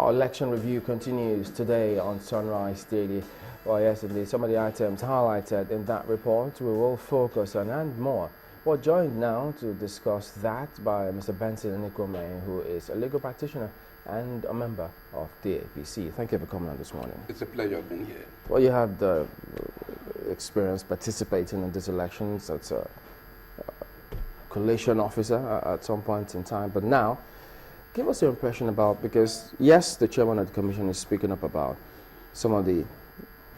Our election review continues today on Sunrise Daily. Well, yes, indeed, some of the items highlighted in that report we will focus on and more. We're joined now to discuss that by Mr. Benson Enikhuomehin, who is a legal practitioner and a member of the APC. Thank you for coming on this morning. It's a pleasure being here. Well, you had the experience participating in these elections as a collation officer at some point in time, but now, give us your impression about, because yes, the chairman of the commission is speaking up about some of the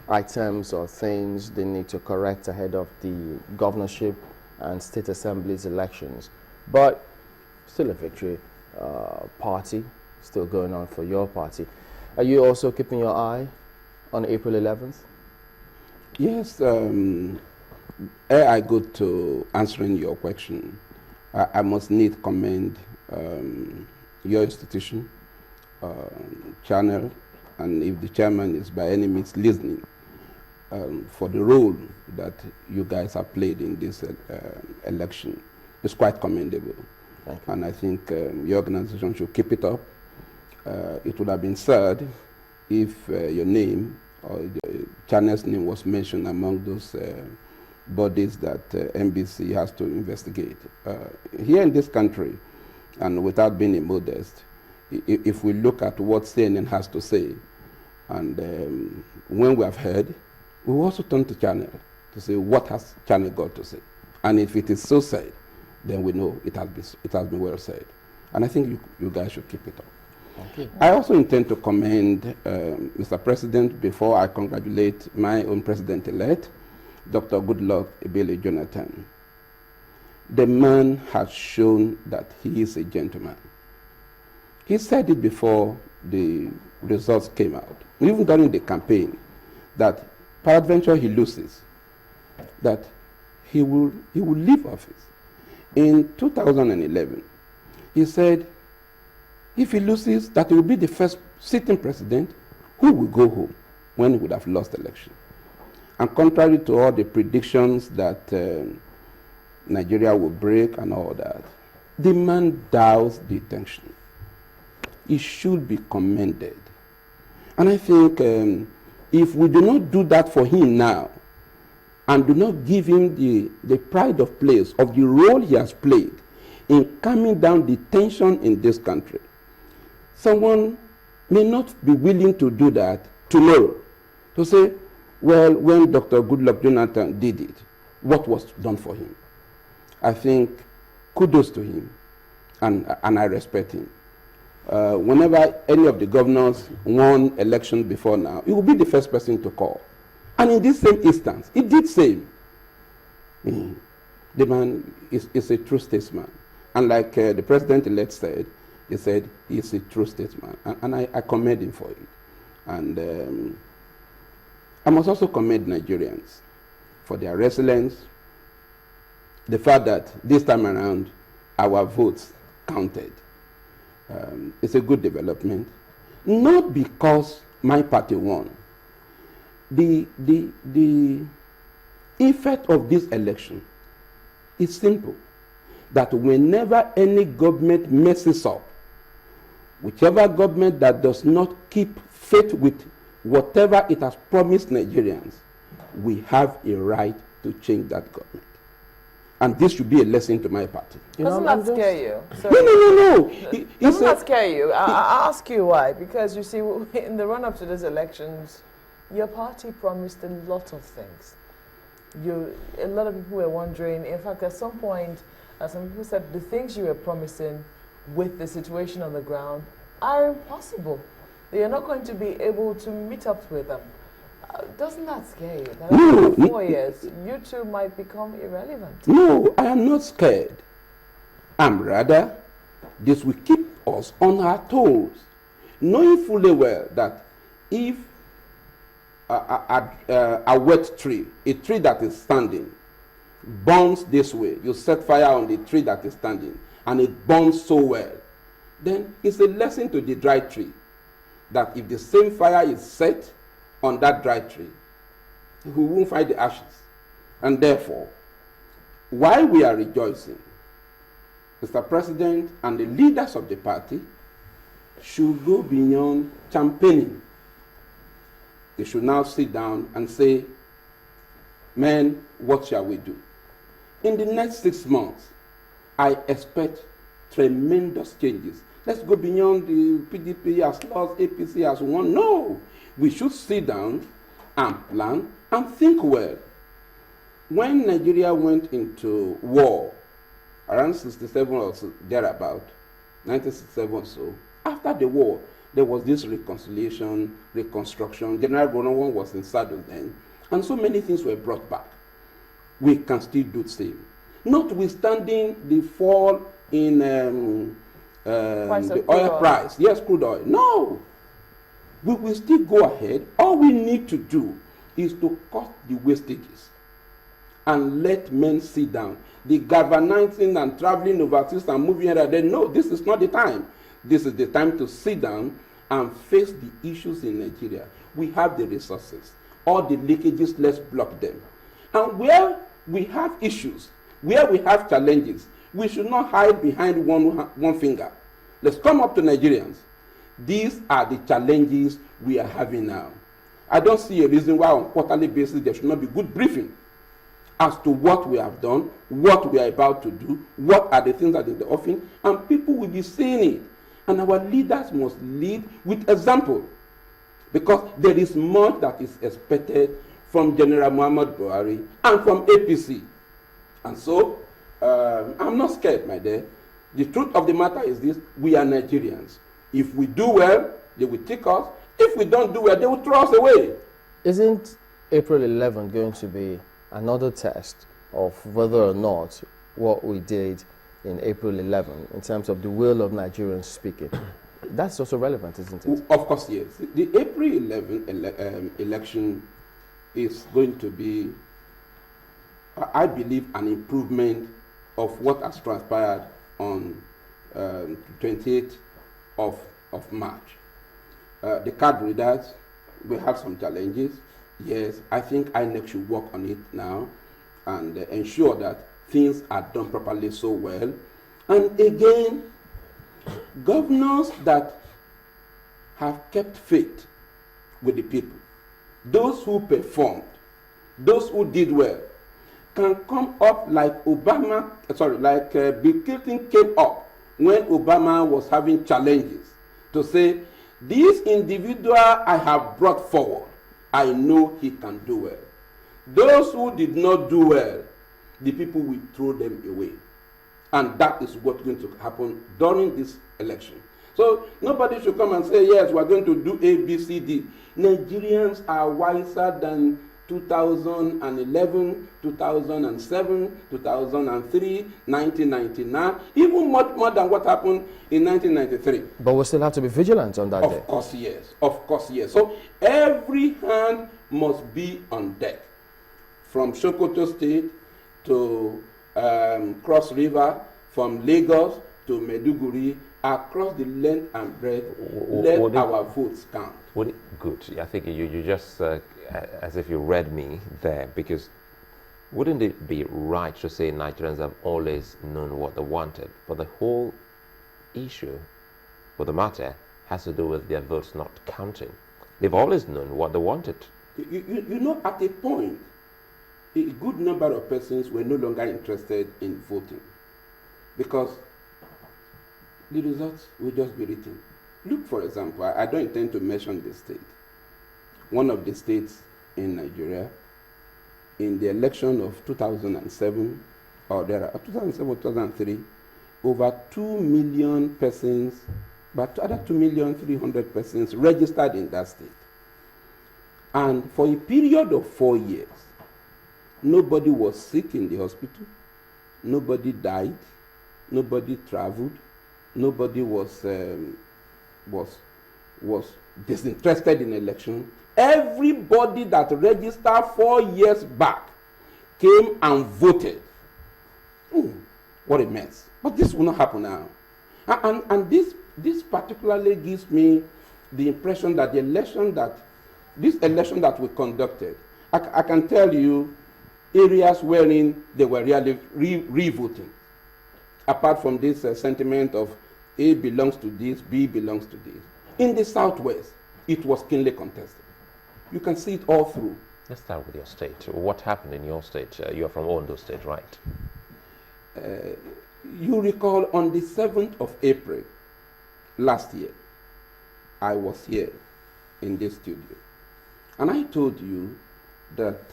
items or things they need to correct ahead of the governorship and state assemblies elections, but still a victory party still going on for your party. Are you also keeping your eye on April 11th? Yes, ere I go to answering your question, I must need commend your institution, channel, and if the chairman is by any means listening, for the role that you guys have played in this election. It's quite commendable. Thank you. And I think your organization should keep it up. It would have been sad if your name or the channel's name was mentioned among those bodies that NBC has to investigate. Here in this country, and without being immodest, if we look at what CNN has to say, and when we have heard, we also turn to Channel to say, what has Channel got to say? And if it is so said, then we know it has been well said. And I think you guys should keep it up. Thank you. I also intend to commend Mr. President before I congratulate my own president-elect, Dr. Goodluck Ebele Jonathan. The man has shown that he is a gentleman. He said it before the results came out, even during the campaign, that peradventure he loses, that he will leave office. In 2011, he said if he loses, that he will be the first sitting president who will go home when he would have lost the election. And contrary to all the predictions that Nigeria will break and all that, the man dows the tension. He should be commended. And I think if we do not do that for him now, and do not give him the pride of place of the role he has played in calming down the tension in this country, someone may not be willing to do that tomorrow, to say, well, when Dr. Goodluck Jonathan did it, what was done for him? I think kudos to him, and I respect him. Whenever any of the governors won elections before now, he will be the first person to call. And in this same instance, he did same. The man is a true statesman. And like the president-elect said, he said he is a true statesman. And I commend him for it. And I must also commend Nigerians for their resilience, the fact that this time around our votes counted. It's a good development, not because my party won. The effect of this election is simple, that whenever any government messes up, whichever government that does not keep faith with whatever it has promised Nigerians, we have a right to change that government. And this should be a lesson to my party. Doesn't that scare you? No. Doesn't that scare you? I'll ask you why. Because you see, in the run-up to these elections, your party promised a lot of things. A lot of people were wondering, in fact, at some point, some people said the things you were promising with the situation on the ground are impossible. You're not going to be able to meet up with them. Doesn't that scare you? That after 4 years, you two might become irrelevant. No, I am not scared. Rather, this will keep us on our toes, knowing fully well that if a wet tree, a tree that is standing, burns this way, you set fire on the tree that is standing, and it burns so well, then it's a lesson to the dry tree that if the same fire is set on that dry tree, we won't find the ashes. And therefore, while we are rejoicing, Mr. President and the leaders of the party should go beyond campaigning. They should now sit down and say, men, what shall we do? In the next 6 months, I expect tremendous changes. Let's go beyond the PDP as lost, APC as one. No, we should sit down and plan and think well. When Nigeria went into war, around 67 or so, thereabout, 1967 or so, after the war, there was this reconciliation, reconstruction. General Bronowan was in saddle then, and so many things were brought back. We can still do the same. Notwithstanding the fall in the oil price, yes, crude oil. No, we will still go ahead. All we need to do is to cut the wastages and let men sit down. The galvanizing and traveling overseas and moving here, they know this is not the time. This is the time to sit down and face the issues in Nigeria. We have the resources. All the leakages, let's block them. And where we have issues, where we have challenges, we should not hide behind one finger. Let's come up to Nigerians. These are the challenges we are having now. I don't see a reason why on a quarterly basis there should not be good briefing as to what we have done, what we are about to do, what are the things that are in the offing, and people will be seeing it. And our leaders must lead with example, because there is much that is expected from General Muhammad Buhari and from APC. And so, I'm not scared, my dear. The truth of the matter is this: we are Nigerians. If we do well, they will take us. If we don't do well, they will throw us away. Isn't April 11 going to be another test of whether or not what we did in April 11, in terms of the will of Nigerians speaking? That's also relevant, isn't it? Of course, yes. The April 11 election is going to be, I believe, an improvement of what has transpired on 28th of March. The card readers will have some challenges. Yes, I think INEC should work on it now and ensure that things are done properly so well. And again, governors that have kept faith with the people, those who performed, those who did well, can come up like Bill Clinton came up when Obama was having challenges to say, this individual I have brought forward, I know he can do well. Those who did not do well, the people will throw them away. And that is what's going to happen during this election. So nobody should come and say, yes, we're going to do A, B, C, D. Nigerians are wiser than 2011, 2007, 2003, 1999, even much more than what happened in 1993. But we still have to be vigilant on that day. Of course, yes. Of course, yes. So every hand must be on deck. From Sokoto State to Cross River, from Lagos to Maiduguri, across the length and breadth, let our votes count. Good. I think you just, as if you read me there, because wouldn't it be right to say Nigerians have always known what they wanted? But the whole issue, or the matter, has to do with their votes not counting. They've always known what they wanted. You know, at a point, a good number of persons were no longer interested in voting because the results will just be written. Look, for example, I don't intend to mention the state. One of the states in Nigeria, in the election of 2007, or 2003, over 2 million persons, but other 2,300,000 persons registered in that state. And for a period of 4 years, nobody was sick in the hospital, nobody died, nobody traveled, nobody was disinterested in election. Everybody that registered 4 years back came and voted. What a mess. But this will not happen now. And this particularly gives me the impression that this election that we conducted, I can tell you areas wherein they were really re-voting. Apart from this sentiment of A belongs to this, B belongs to this. In the Southwest, it was keenly contested. You can see it all through. Let's start with your state. What happened in your state? You are from Ondo State, right? You recall on the 7th of April last year, I was here in this studio. And I told you that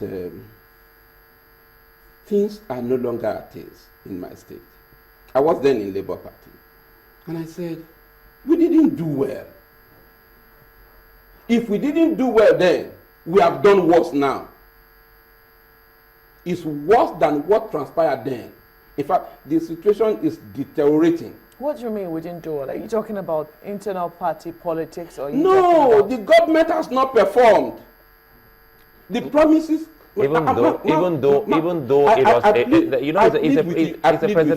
things are no longer at ease in my state. I was then in Labour Party. And I said, we didn't do well. If we didn't do well then, we have done worse now. It's worse than what transpired then. In fact, the situation is deteriorating. What do you mean we didn't do well? Are you talking about internal party politics, or no? The government has not performed. The promises. Even though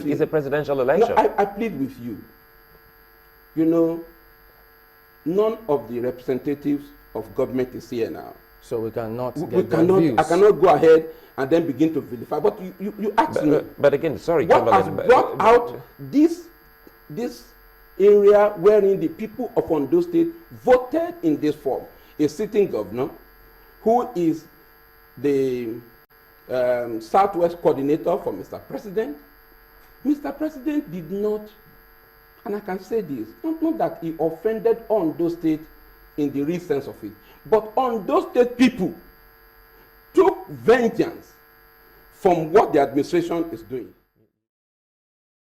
it's a presidential election. No, I plead with you. You know, none of the representatives of government is here now. So we cannot I cannot go ahead and then begin to vilify. But you asked me. But again, sorry, what has brought out this area wherein the people of Ondo State voted in this form? A sitting governor who is the Southwest coordinator for Mr. President. Mr. President did not, and I can say this, not that he offended Ondo State in the real sense of it, but Ondo State people took vengeance from what the administration is doing.